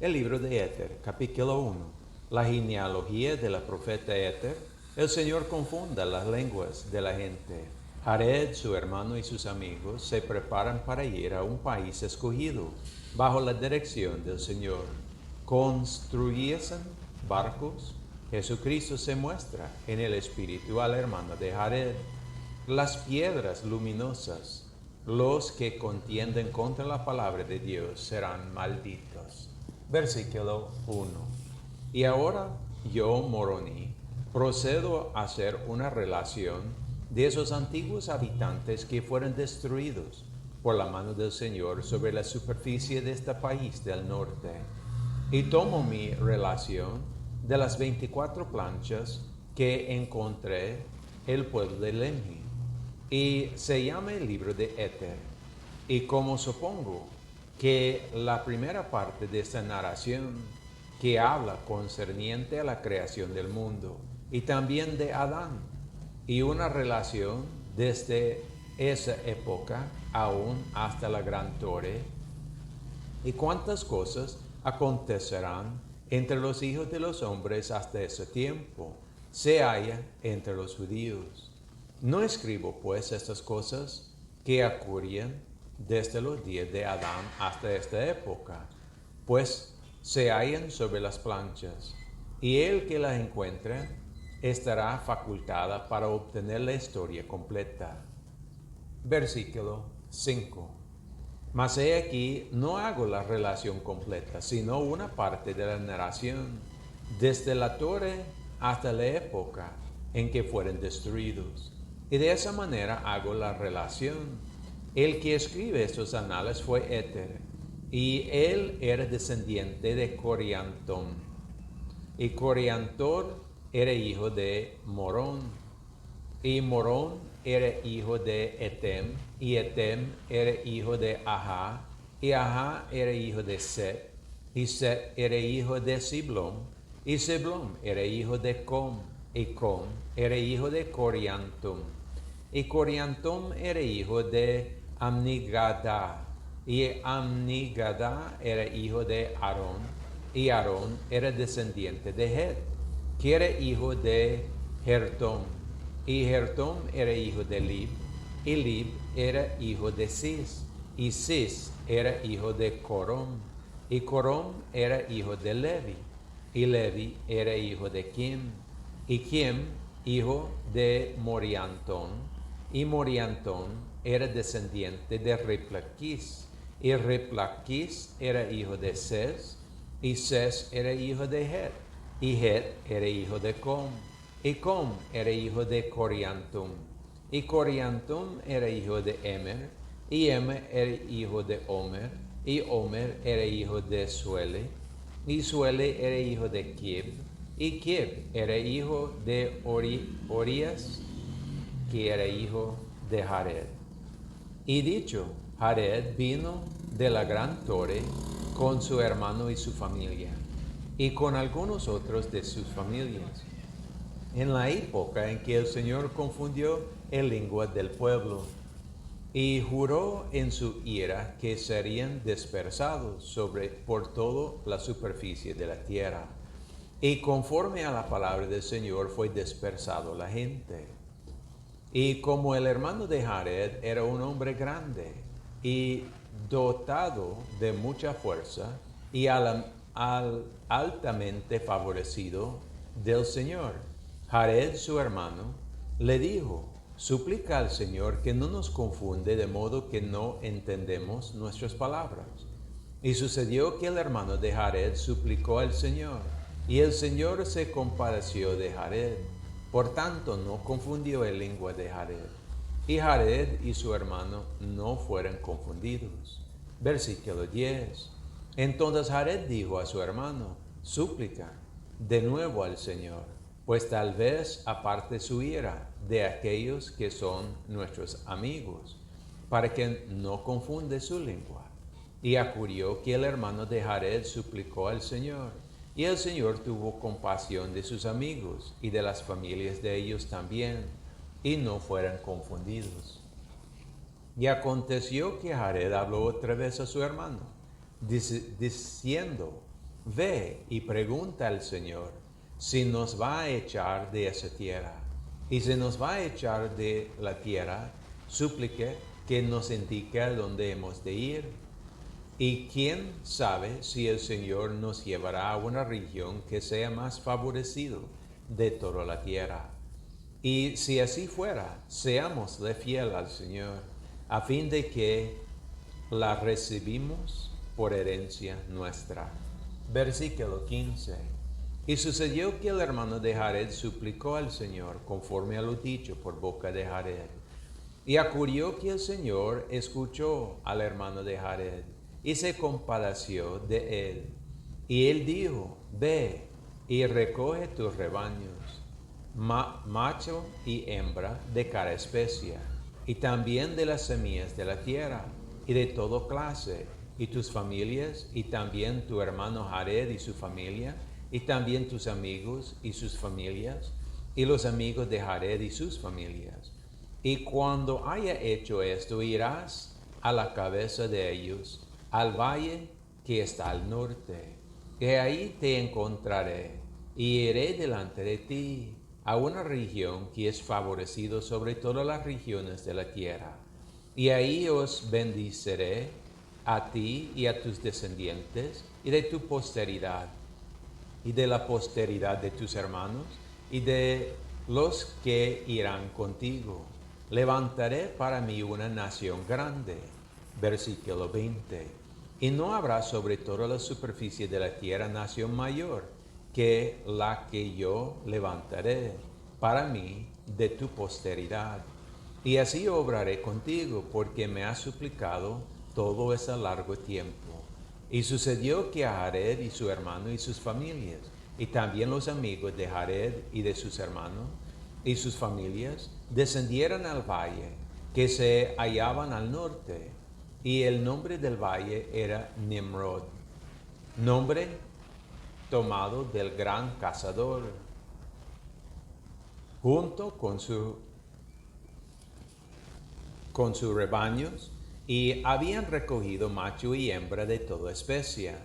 El libro de Éter, capítulo 1. La genealogía de la profeta Éter. El Señor confunda las lenguas de la gente. Jared, su hermano y sus amigos se preparan para ir a un país escogido, bajo la dirección del Señor. Construyesen barcos. Jesucristo se muestra en el espíritu al hermano de Jared. Las piedras luminosas. Los que contienden contra la palabra de Dios serán malditos. Versículo 1. Y ahora yo, Moroni, procedo a hacer una relación de esos antiguos habitantes que fueron destruidos por la mano del Señor sobre la superficie de este país del norte. Y tomo mi relación de las 24 planchas que encontré el pueblo de Lemhi, y se llama el libro de Éter. Y como supongo que la primera parte de esta narración que habla concerniente a la creación del mundo y también de Adán, y una relación desde esa época aún hasta la gran torre, y cuántas cosas acontecerán entre los hijos de los hombres hasta ese tiempo, se halla entre los judíos. No escribo pues estas cosas que ocurrían desde los días de Adán hasta esta época, pues se hallan sobre las planchas, y el que las encuentre estará facultada para obtener la historia completa. Versículo 5. Mas he aquí, no hago la relación completa, sino una parte de la narración, desde la torre hasta la época en que fueron destruidos. Y de esa manera hago la relación. El que escribe estos anales fue Éter, y él era descendiente de Coriantón. Y Coriantor era hijo de Morón, y Morón era hijo de Etem, y Etem era hijo de Ahá, y Ahá era hijo de Set, y Set era hijo de Siblom, y Siblom era hijo de Com, y Com era hijo de Coriantum, y Coriantum era hijo de Amnigadá, y Amnigadá era hijo de Aarón, y Aarón era descendiente de Het, que era hijo de Jertón, y Jertón era hijo de Lib, y Lib era hijo de Cis, y Cis era hijo de Corón, y Corón era hijo de Levi, y Levi era hijo de Kim, y Kim hijo de Moriantón, y Moriantón era descendiente de Replaquis, y Replaquis era hijo de Ses, y Ses era hijo de Het, y Het era hijo de Com, y Com era hijo de Coriantum, y Coriantum era hijo de Emer, y Emer era hijo de Omer, y Omer era hijo de Suele, y Suele era hijo de Kib, y Kib era hijo de Orías, que era hijo de Jared. Y dicho, Jared vino de la gran torre con su hermano y su familia, y con algunos otros de sus familias, en la época en que el Señor confundió el lengua del pueblo, y juró en su ira que serían dispersados por toda la superficie de la tierra. Y conforme a la palabra del Señor fue dispersado la gente. Y como el hermano de Jared era un hombre grande y dotado de mucha fuerza y altamente favorecido del Señor, Jared, su hermano, le dijo: suplica al Señor que no nos confunde de modo que no entendemos nuestras palabras. Y sucedió que el hermano de Jared suplicó al Señor, y el Señor se compadeció de Jared. Por tanto, no confundió el lengua de Jared, y Jared y su hermano no fueron confundidos. Versículo 10. Entonces Jared dijo a su hermano: súplica de nuevo al Señor, pues tal vez aparte su ira de aquellos que son nuestros amigos, para que no confunde su lengua. Y ocurrió que el hermano de Jared suplicó al Señor, y el Señor tuvo compasión de sus amigos y de las familias de ellos también, y no fueron confundidos. Y aconteció que Jared habló otra vez a su hermano, diciendo: ve y pregunta al Señor si nos va a echar de esa tierra. Y si nos va a echar de la tierra, suplique que nos indique a dónde hemos de ir. Y quién sabe si el Señor nos llevará a una región que sea más favorecido de toda la tierra. Y si así fuera, seámosle fiel al Señor, a fin de que la recibimos por herencia nuestra. Versículo 15. Y sucedió que el hermano de Jared suplicó al Señor conforme a lo dicho por boca de Jared. Y ocurrió que el Señor escuchó al hermano de Jared y se compadeció de él. Y él dijo, ve y recoge tus rebaños, macho y hembra de cada especie, y también de las semillas de la tierra, y de toda clase, y tus familias, y también tu hermano Jared y su familia, y también tus amigos y sus familias, y los amigos de Jared y sus familias. Y cuando haya hecho esto, irás a la cabeza de ellos, al valle que está al norte, y ahí te encontraré, y iré delante de ti a una región que es favorecido sobre todas las regiones de la tierra. Y ahí os bendiciré a ti y a tus descendientes, y de tu posteridad, y de la posteridad de tus hermanos, y de los que irán contigo. Levantaré para mí una nación grande. Versículo 20. Y no habrá sobre toda la superficie de la tierra nación mayor que la que yo levantaré para mí de tu posteridad. Y así obraré contigo, porque me has suplicado todo ese largo tiempo. Y sucedió que a Jared y su hermano y sus familias, y también los amigos de Jared y de sus hermanos y sus familias, descendieron al valle que se hallaban al norte, y el nombre del valle era Nimrod, nombre tomado del gran cazador, junto con sus rebaños, y habían recogido macho y hembra de toda especie,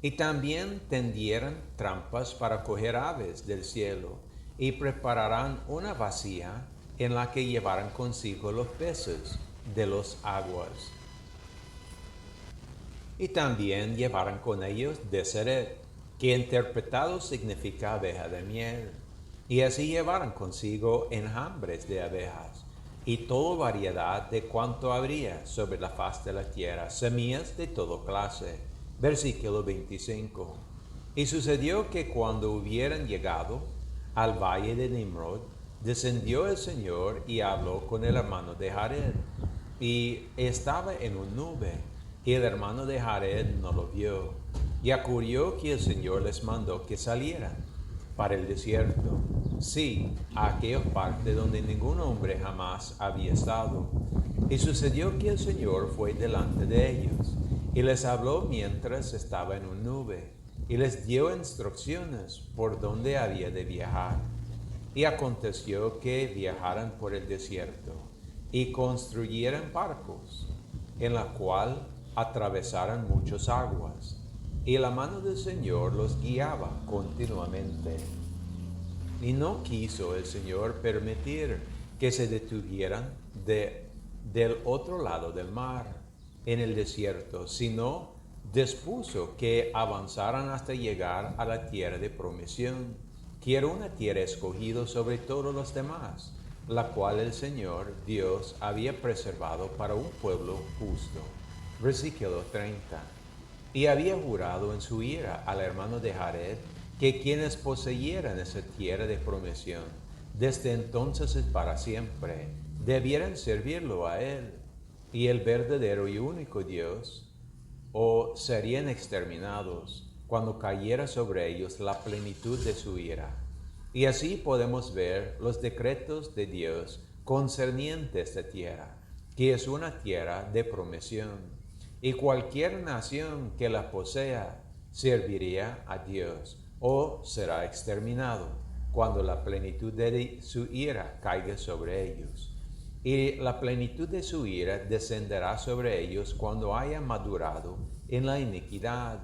y también tendieron trampas para coger aves del cielo, y prepararán una vasija en la que llevarán consigo los peces de las aguas. Y también llevarán con ellos deseret, que interpretado significa abeja de miel, y así llevarán consigo enjambres de abejas, y toda variedad de cuanto habría sobre la faz de la tierra, semillas de toda clase. Versículo 25. Y sucedió que cuando hubieran llegado al valle de Nimrod, descendió el Señor y habló con el hermano de Jared, y estaba en una nube, y el hermano de Jared no lo vio. Y ocurrió que el Señor les mandó que salieran para el desierto, sí, a aquella parte donde ningún hombre jamás había estado. Y sucedió que el Señor fue delante de ellos, y les habló mientras estaba en una nube, y les dio instrucciones por donde había de viajar. Y aconteció que viajaran por el desierto, y construyeran barcos, en la cual atravesaran muchas aguas, y la mano del Señor los guiaba continuamente. Y no quiso el Señor permitir que se detuvieran del otro lado del mar, en el desierto, sino dispuso que avanzaran hasta llegar a la tierra de promisión, que era una tierra escogida sobre todos los demás, la cual el Señor Dios había preservado para un pueblo justo. Versículo 30. Y había jurado en su ira al hermano de Jared que quienes poseyeran esa tierra de promisión, desde entonces y para siempre, debieran servirlo a él, y el verdadero y único Dios, o serían exterminados cuando cayera sobre ellos la plenitud de su ira. Y así podemos ver los decretos de Dios concernientes a esta tierra, que es una tierra de promisión. Y cualquier nación que la posea serviría a Dios o será exterminado cuando la plenitud de su ira caiga sobre ellos. Y la plenitud de su ira descenderá sobre ellos cuando haya madurado en la iniquidad,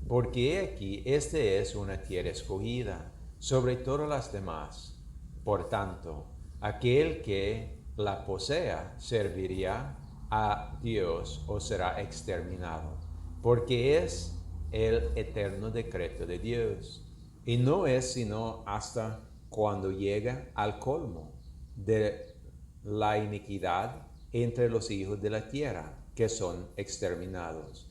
Porque he aquí, este es una tierra escogida sobre todas las demás. Por tanto, aquel que la posea servirá a Dios o será exterminado, porque es el eterno decreto de Dios. Y no es sino hasta cuando llega al colmo de la iniquidad entre los hijos de la tierra, que son exterminados.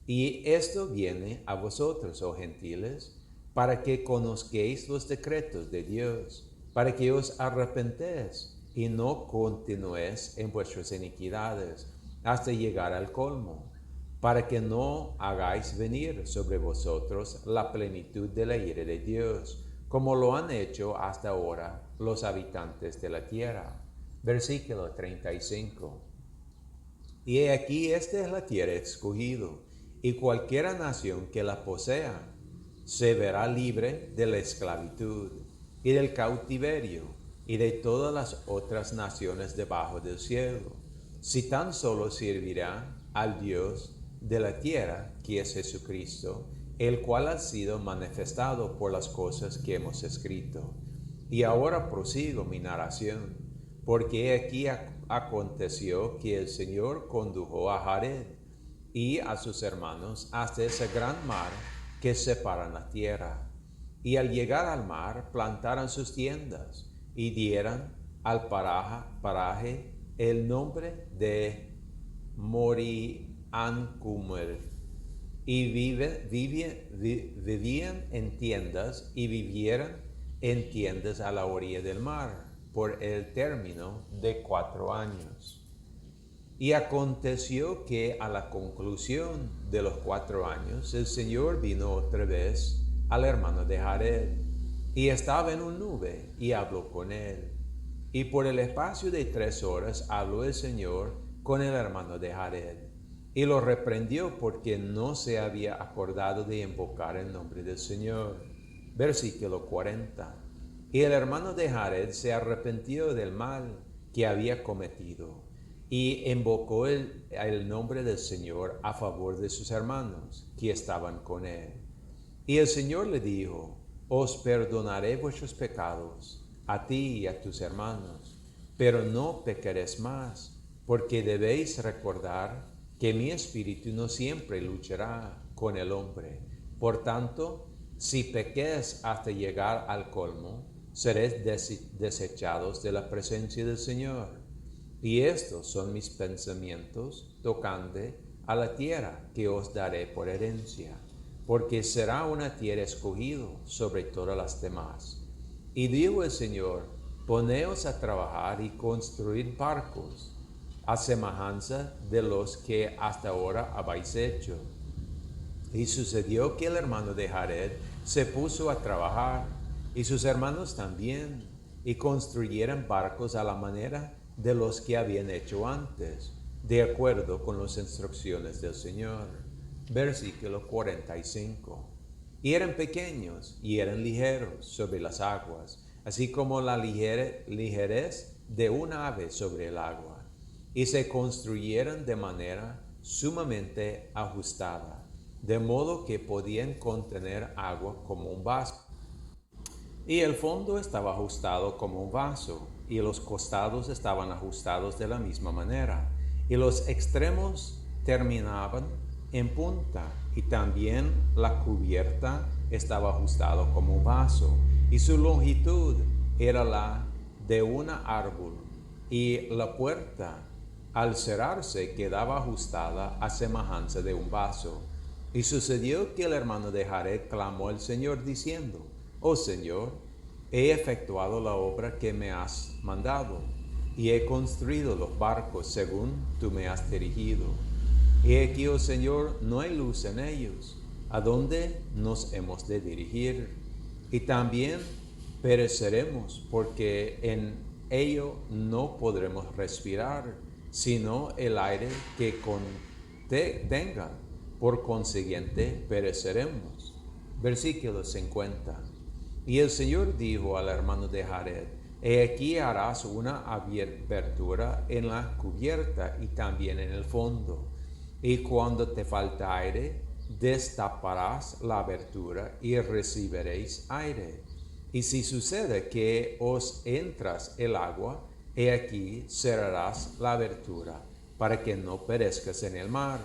Y esto viene a vosotros, oh gentiles, para que conozcáis los decretos de Dios, para que os arrepentéis y no continuéis en vuestras iniquidades hasta llegar al colmo, para que no hagáis venir sobre vosotros la plenitud de la ira de Dios, como lo han hecho hasta ahora los habitantes de la tierra. Versículo 35. Y he aquí, esta es la tierra escogido, y cualquiera nación que la posea se verá libre de la esclavitud y del cautiverio y de todas las otras naciones debajo del cielo, si tan solo servirá al Dios de la tierra, que es Jesucristo, el cual ha sido manifestado por las cosas que hemos escrito. Y ahora prosigo mi narración, porque aquí aconteció que el Señor condujo a Jared y a sus hermanos hasta ese gran mar que separa la tierra. Y al llegar al mar, plantaron sus tiendas y dieron al paraje el nombre de Moriancumel. Y vivían en tiendas y vivieron en tiendas a la orilla del mar por el término de 4 años. Y aconteció que a la conclusión de los 4 años, el Señor vino otra vez al hermano de Jared, y estaba en una nube, y habló con él. Y por el espacio de 3 horas habló el Señor con el hermano de Jared, y lo reprendió porque no se había acordado de invocar el nombre del Señor. Versículo 40. Y el hermano de Jared se arrepintió del mal que había cometido, y invocó el nombre del Señor a favor de sus hermanos que estaban con él. Y el Señor le dijo: os perdonaré vuestros pecados, a ti y a tus hermanos, pero no pecaréis más, porque debéis recordar que mi espíritu no siempre luchará con el hombre. Por tanto, si pequéis hasta llegar al colmo, seréis desechados de la presencia del Señor. Y estos son mis pensamientos tocante a la tierra que os daré por herencia, porque será una tierra escogida sobre todas las demás. Y dijo el Señor: poneos a trabajar y construir barcos, a semejanza de los que hasta ahora habéis hecho. Y sucedió que el hermano de Jared se puso a trabajar, y sus hermanos también, y construyeron barcos a la manera de los que habían hecho antes, de acuerdo con las instrucciones del Señor. Versículo 45. Y eran pequeños y eran ligeros sobre las aguas, así como la ligerez de un ave sobre el agua. Y se construyeron de manera sumamente ajustada, de modo que podían contener agua como un vaso. Y el fondo estaba ajustado como un vaso, y los costados estaban ajustados de la misma manera, y los extremos terminaban en punta, y también la cubierta estaba ajustado como un vaso, y su longitud era la de un árbol, y la puerta al cerrarse quedaba ajustada a semejanza de un vaso. Y sucedió que el hermano de Jared clamó al Señor diciendo: oh Señor, he efectuado la obra que me has mandado, y he construido los barcos según tú me has dirigido. Y aquí, oh Señor, no hay luz en ellos. ¿A dónde nos hemos de dirigir? Y también pereceremos, porque en ello no podremos respirar, sino el aire que contenga. Por consiguiente, pereceremos. Versículo 50. Y el Señor dijo al hermano de Jared: he aquí harás una abertura en la cubierta y también en el fondo. Y cuando te falta aire, destaparás la abertura y recibiréis aire. Y si sucede que os entras el agua, he aquí cerrarás la abertura, para que no perezcas en el mar.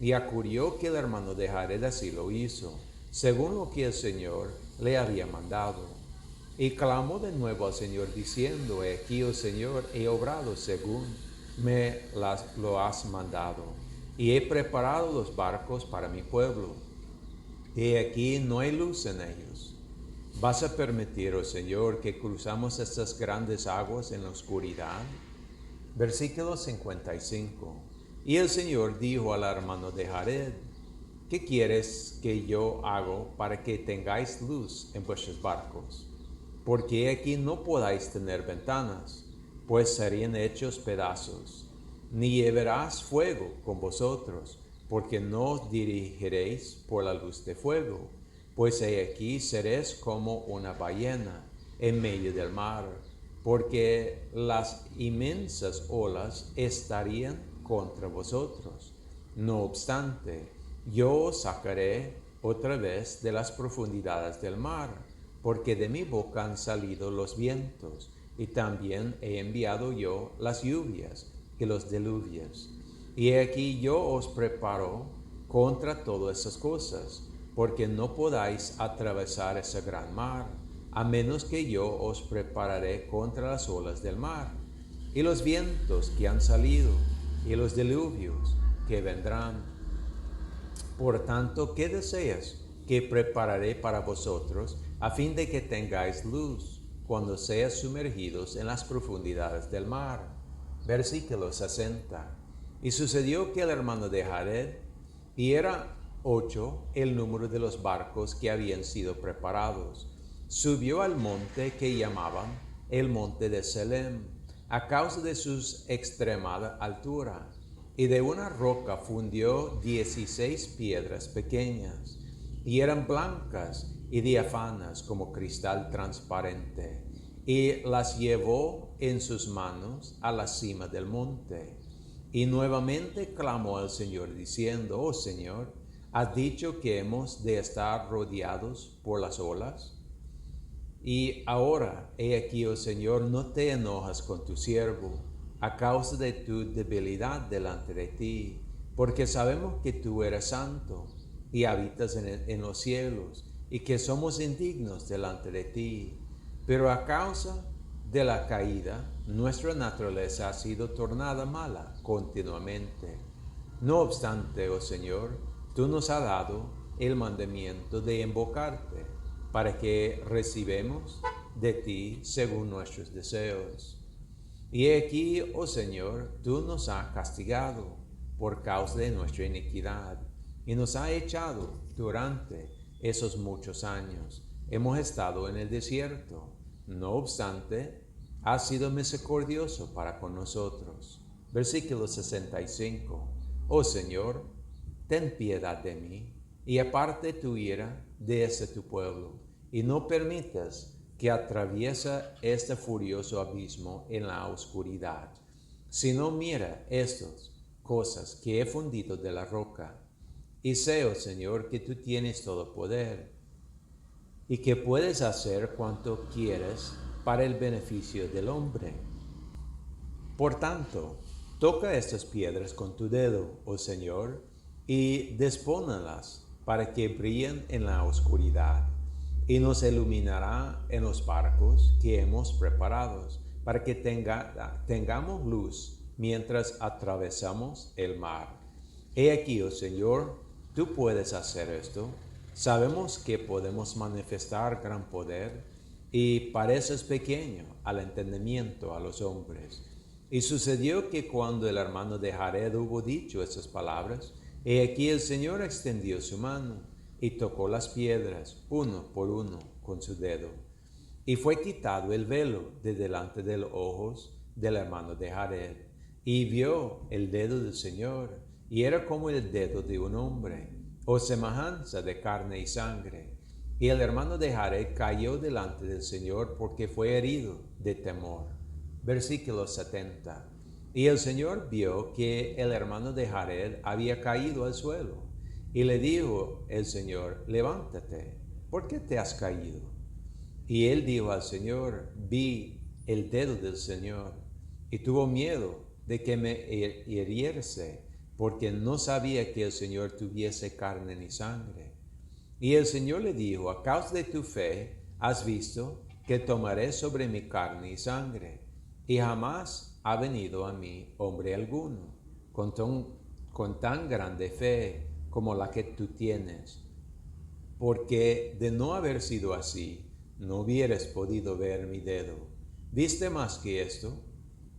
Y ocurrió que el hermano de Jared así lo hizo, según lo que el Señor le había mandado. Y clamó de nuevo al Señor diciendo, he aquí, oh Señor, he obrado según lo has mandado, y he preparado los barcos para mi pueblo. Y aquí no hay luz en ellos. ¿Vas a permitir, oh Señor, que cruzamos estas grandes aguas en la oscuridad? Versículo 55. Y el Señor dijo al hermano de Jared, ¿qué quieres que yo haga para que tengáis luz en vuestros barcos? Porque aquí no podáis tener ventanas, pues serían hechos pedazos. Ni llevarás fuego con vosotros, porque no os dirigiréis por la luz de fuego, pues aquí seréis como una ballena en medio del mar, porque las inmensas olas estarían contra vosotros. No obstante, yo os sacaré otra vez de las profundidades del mar, porque de mi boca han salido los vientos, y también he enviado yo las lluvias y los diluvios. Y aquí yo os preparo contra todas esas cosas, porque no podáis atravesar ese gran mar, a menos que yo os prepararé contra las olas del mar, y los vientos que han salido, y los diluvios que vendrán. Por tanto, ¿qué deseas que prepararé para vosotros, a fin de que tengáis luz cuando seas sumergidos en las profundidades del mar? Versículo 60. Y sucedió que el hermano de Jared, y era 8 el número de los barcos que habían sido preparados, subió al monte que llamaban el monte de Selem, a causa de su extremada altura, y de una roca fundió 16 piedras pequeñas, y eran blancas y diáfanas como cristal transparente, y las llevó en sus manos a la cima del monte. Y nuevamente clamó al Señor diciendo, oh Señor, ¿has dicho que hemos de estar rodeados por las olas? Y ahora, he aquí, oh Señor, no te enojas con tu siervo, a causa de tu debilidad delante de ti, porque sabemos que tú eres santo y habitas en los cielos, y que somos indignos delante de ti. Pero a causa de la caída, nuestra naturaleza ha sido tornada mala continuamente. No obstante, oh Señor, tú nos has dado el mandamiento de invocarte, para que recibamos de ti según nuestros deseos. Y he aquí, oh Señor, tú nos has castigado por causa de nuestra iniquidad, y nos has echado durante esos muchos años. Hemos estado en el desierto. No obstante, has sido misericordioso para con nosotros. Versículo 65. Oh Señor, ten piedad de mí, y aparte tu ira de ese tu pueblo, y no permitas que atraviese este furioso abismo en la oscuridad, sino mira estas cosas que he fundido de la roca. Y sé, oh Señor, que tú tienes todo poder, y que puedes hacer cuanto quieres para el beneficio del hombre. Por tanto, toca estas piedras con tu dedo, oh Señor, y despónalas para que brillen en la oscuridad, y nos iluminará en los barcos que hemos preparado, para que tengamos luz mientras atravesamos el mar. He aquí, oh Señor, tú puedes hacer esto. Sabemos que podemos manifestar gran poder, y pareces pequeño al entendimiento a los hombres. Y sucedió que cuando el hermano de Jared hubo dicho esas palabras, he aquí el Señor extendió su mano y tocó las piedras uno por uno con su dedo. Y fue quitado el velo de delante de los ojos del hermano de Jared, y vio el dedo del Señor, y era como el dedo de un hombre, o semejanza de carne y sangre. Y el hermano de Jared cayó delante del Señor porque fue herido de temor. Versículo 70. Y el Señor vio que el hermano de Jared había caído al suelo, Y le dijo el Señor, levántate, ¿por qué te has caído? Y él dijo al Señor, vi el dedo del Señor, y tuvo miedo de que me hiriese, porque no sabía que el Señor tuviese carne ni sangre. Y el Señor le dijo, a causa de tu fe, has visto que tomaré sobre mi carne y sangre, y jamás ha venido a mí hombre alguno, con tan grande fe como la que tú tienes, porque de no haber sido así, no hubieras podido ver mi dedo. ¿Viste más que esto?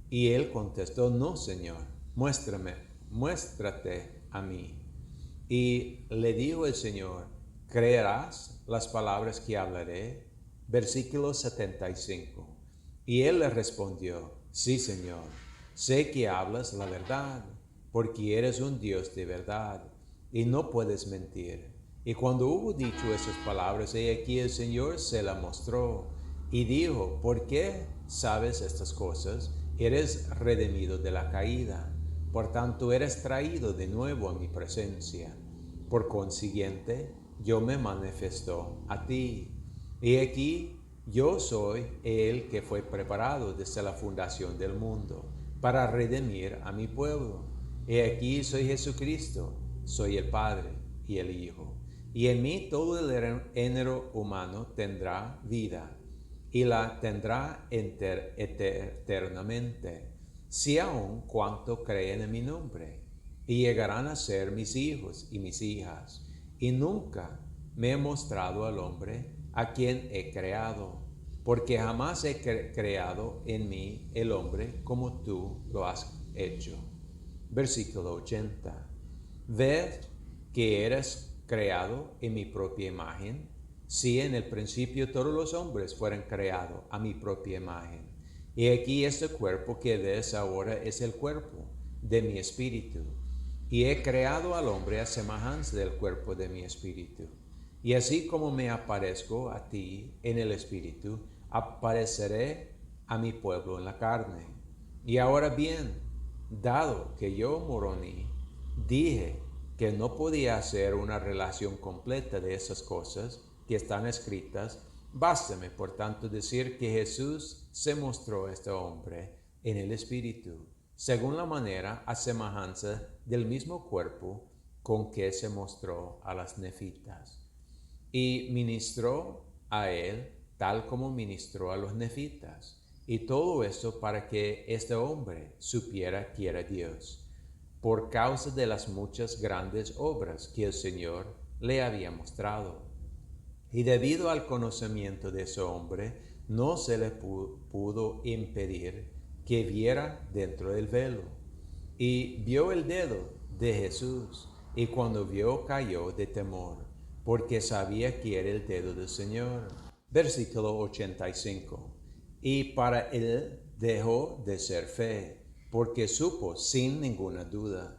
Y él contestó, no, Señor, muéstrate a mí. Y le dijo el Señor, ¿creerás las palabras que hablaré? Versículo 75. Y él le respondió, sí, Señor, sé que hablas la verdad, porque eres un Dios de verdad, y no puedes mentir. Y cuando hubo dicho esas palabras, he aquí el Señor se la mostró, y dijo, ¿por qué sabes estas cosas? Eres redimido de la caída. Por tanto, eres traído de nuevo a mi presencia. Por consiguiente, yo me manifiesto a ti. Y aquí yo soy el que fue preparado desde la fundación del mundo para redimir a mi pueblo. Y aquí soy Jesucristo, soy el Padre y el Hijo. Y en mí todo el género humano tendrá vida y la tendrá eternamente, si aun cuanto creen en mi nombre, y llegarán a ser mis hijos y mis hijas, y nunca me he mostrado al hombre a quien he creado, porque jamás he creado en mí el hombre como tú lo has hecho. Versículo 80. Ved que eres creado en mi propia imagen. Si en el principio todos los hombres fueron creados a mi propia imagen. Y aquí este cuerpo que ves ahora es el cuerpo de mi espíritu. Y he creado al hombre a semejanza del cuerpo de mi espíritu. Y así como me aparezco a ti en el espíritu, apareceré a mi pueblo en la carne. Y ahora bien, dado que yo, Moroni, dije que no podía hacer una relación completa de esas cosas que están escritas, bástame por tanto decir que Jesús se mostró a este hombre en el Espíritu, según la manera a semejanza del mismo cuerpo con que se mostró a las nefitas. Y ministró a él tal como ministró a los nefitas. Y todo esto para que este hombre supiera que era Dios, por causa de las muchas grandes obras que el Señor le había mostrado. Y debido al conocimiento de ese hombre, no se le pudo impedir que viera dentro del velo. Y vio el dedo de Jesús, y cuando vio cayó de temor, porque sabía que era el dedo del Señor. Versículo 85. Y para él dejó de ser fe, porque supo sin ninguna duda,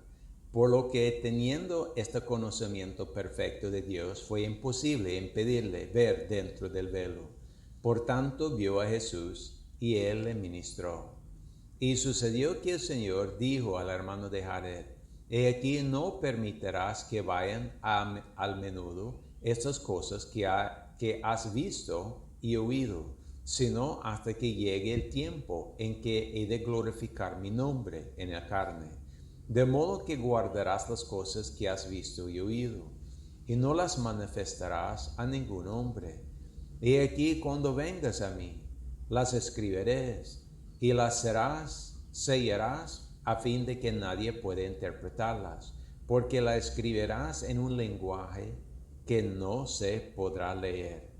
por lo que teniendo este conocimiento perfecto de Dios, fue imposible impedirle ver dentro del velo. Por tanto vio a Jesús y él le ministró. Y sucedió que el Señor dijo al hermano de Jared, he aquí no permitirás que vayan al menudo estas cosas que has visto y oído, sino hasta que llegue el tiempo en que he de glorificar mi nombre en la carne. De modo que guardarás las cosas que has visto y oído, y no las manifestarás a ningún hombre. Y aquí cuando vengas a mí, las escribirás, y las sellarás a fin de que nadie pueda interpretarlas, porque las escribirás en un lenguaje que no se podrá leer.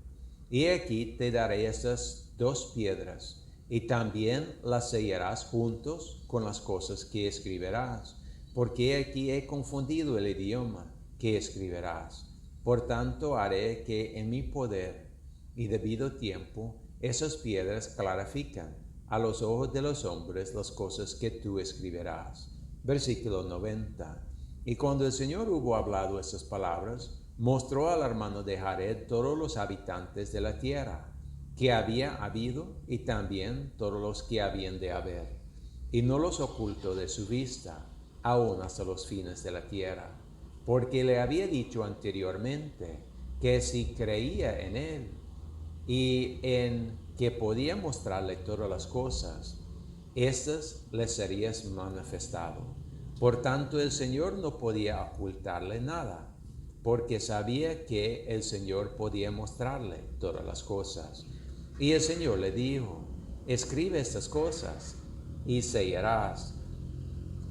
Y aquí te daré estas dos piedras, y también las sellarás juntos con las cosas que escribirás, porque aquí he confundido el idioma que escribirás. Por tanto haré que en mi poder y debido tiempo esas piedras clarifican a los ojos de los hombres las cosas que tú escribirás. Versículo 90. Y cuando el Señor hubo hablado estas palabras, mostró al hermano de Jared todos los habitantes de la tierra que había habido y también todos los que habían de haber, y no los ocultó de su vista, aún hasta los fines de la tierra. porque le había dicho anteriormente que si creía en él y en que podía mostrarle todas las cosas, estas le serían manifestado. Por tanto, el Señor no podía ocultarle nada, porque sabía que el Señor podía mostrarle todas las cosas. Y el Señor le dijo: escribe estas cosas y sellarás,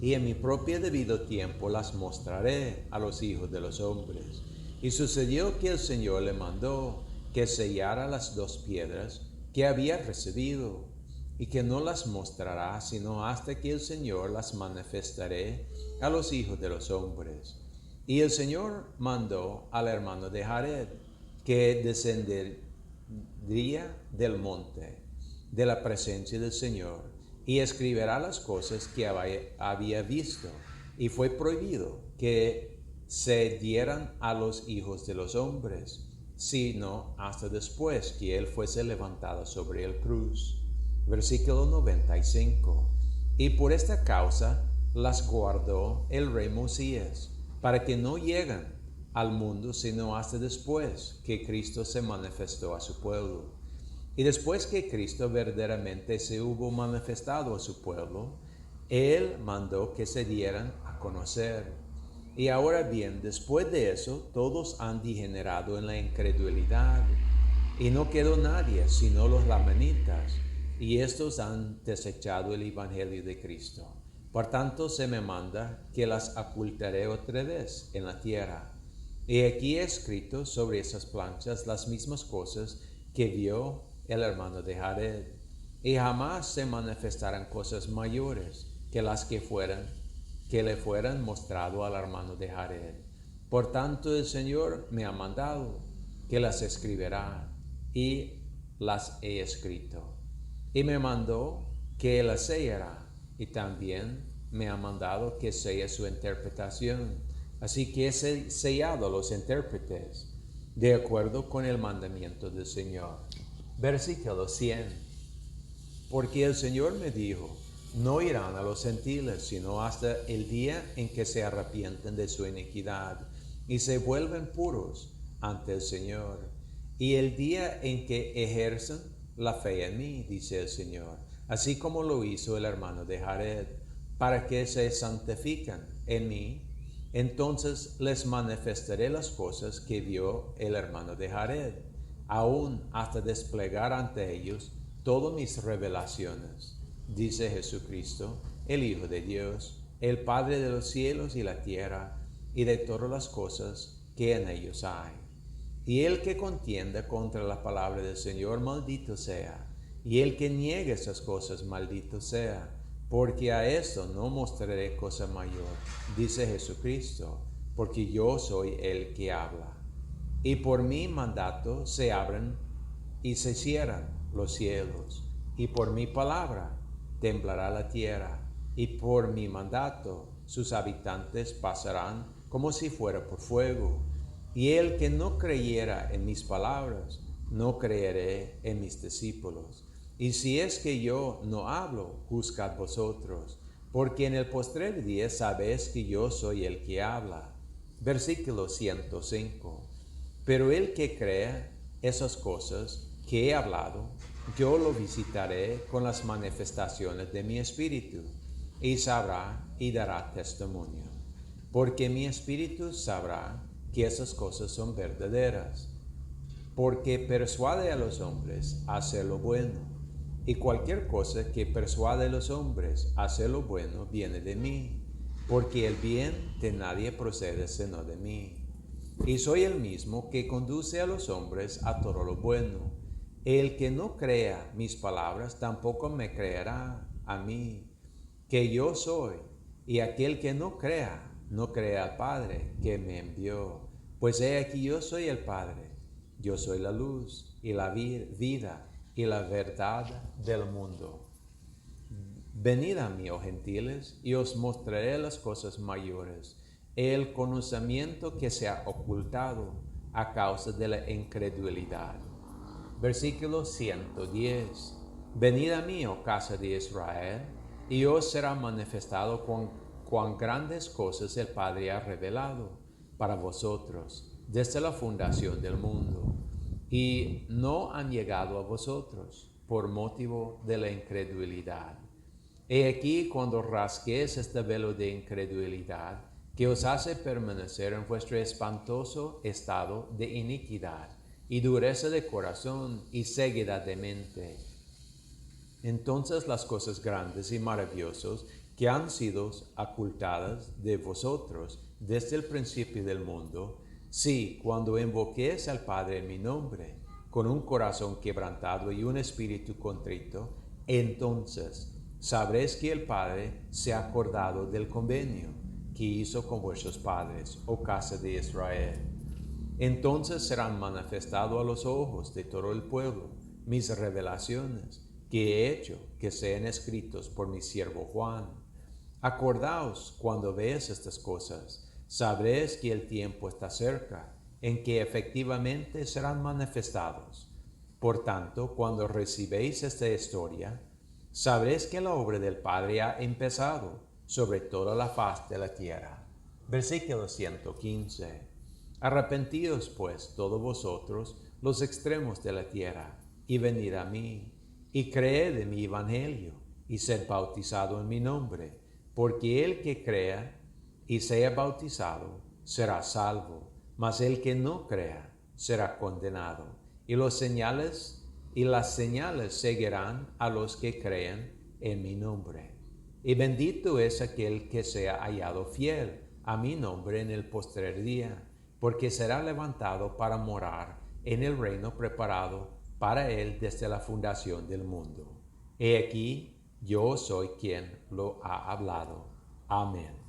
y en mi propio debido tiempo las mostraré a los hijos de los hombres. Y sucedió que el Señor le mandó que sellara las dos piedras que había recibido, y que no las mostrará sino hasta que el Señor las manifestaré a los hijos de los hombres. Y el Señor mandó al hermano de Jared, que descendería del monte, de la presencia del Señor, y escribirá las cosas que había visto. Y fue prohibido que se dieran a los hijos de los hombres, sino hasta después que él fuese levantado sobre el cruz. Versículo 95. Y por esta causa las guardó el rey Mosías, para que no lleguen al mundo sino hasta después que Cristo se manifestó a su pueblo. Y después que Cristo verdaderamente se hubo manifestado a su pueblo, Él mandó que se dieran a conocer. Y ahora bien, después de eso, todos han degenerado en la incredulidad, y no quedó nadie sino los lamanitas, y estos han desechado el evangelio de Cristo. Por tanto, se me manda que las ocultaré otra vez en la tierra. Y aquí he escrito sobre esas planchas las mismas cosas que vio el hermano de Jared, y jamás se manifestarán cosas mayores que las que le fueran mostrado al hermano de Jared. Por tanto, el Señor me ha mandado que las escribirá, y las he escrito. Y me mandó que las sellara, y también me ha mandado que selle su interpretación. Así que he sellado a los intérpretes, de acuerdo con el mandamiento del Señor. Versículo 100. Porque el Señor me dijo: no irán a los gentiles, sino hasta el día en que se arrepienten de su iniquidad y se vuelven puros ante el Señor, y el día en que ejerzan la fe en mí, dice el Señor, así como lo hizo el hermano de Jared, para que se santifican en mí. Entonces les manifestaré las cosas que vio el hermano de Jared, aún hasta desplegar ante ellos todas mis revelaciones, dice Jesucristo, el Hijo de Dios, el Padre de los cielos y la tierra, y de todas las cosas que en ellos hay. Y el que contienda contra la palabra del Señor, maldito sea, y el que niegue esas cosas, maldito sea, porque a esto no mostraré cosa mayor, dice Jesucristo, porque yo soy el que habla. Y por mi mandato se abren y se cierran los cielos, y por mi palabra temblará la tierra, y por mi mandato sus habitantes pasarán como si fuera por fuego. Y el que no creyera en mis palabras, no creeré en mis discípulos. Y si es que yo no hablo, juzgad vosotros, porque en el postrer día sabéis que yo soy el que habla. Versículo 105. Pero el que crea esas cosas que he hablado, yo lo visitaré con las manifestaciones de mi espíritu, y sabrá y dará testimonio. Porque mi espíritu sabrá que esas cosas son verdaderas, porque persuade a los hombres a hacer lo bueno, y cualquier cosa que persuade a los hombres a hacer lo bueno viene de mí, porque el bien de nadie procede sino de mí. Y soy el mismo que conduce a los hombres a todo lo bueno. El que no crea mis palabras tampoco me creerá a mí, que yo soy, y aquel que no crea, no crea al Padre que me envió. Pues he aquí yo soy el Padre, yo soy la luz y la vida y la verdad del mundo. Venid a mí, oh gentiles, y os mostraré las cosas mayores, el conocimiento que se ha ocultado a causa de la incredulidad. Versículo 110. Venid a mí, oh casa de Israel, y os será manifestado cuán grandes cosas el Padre ha revelado, para vosotros desde la fundación del mundo, y no han llegado a vosotros por motivo de la incredulidad. He aquí cuando rasguéis este velo de incredulidad, que os hace permanecer en vuestro espantoso estado de iniquidad, y dureza de corazón y ceguedad de mente. Entonces las cosas grandes y maravillosas que han sido ocultadas de vosotros desde el principio del mundo, si cuando invoquéis al Padre en mi nombre, con un corazón quebrantado y un espíritu contrito, entonces sabréis que el Padre se ha acordado del convenio que hizo con vuestros padres, oh casa de Israel. Entonces serán manifestados a los ojos de todo el pueblo mis revelaciones que he hecho que sean escritos por mi siervo Juan. Acordaos cuando veáis estas cosas, sabréis que el tiempo está cerca, en que efectivamente serán manifestados. Por tanto, cuando recibéis esta historia, sabréis que la obra del Padre ha empezado sobre toda la faz de la tierra. Versículo 115. Arrepentíos pues todos vosotros los extremos de la tierra, y venid a mí, y creed en mi evangelio, y sed bautizado en mi nombre, porque el que crea y sea bautizado será salvo, mas el que no crea será condenado. Y las señales seguirán a los que crean en mi nombre. Y bendito es aquel que sea hallado fiel a mi nombre en el postrer día, porque será levantado para morar en el reino preparado para él desde la fundación del mundo. He aquí, yo soy quien lo ha hablado. Amén.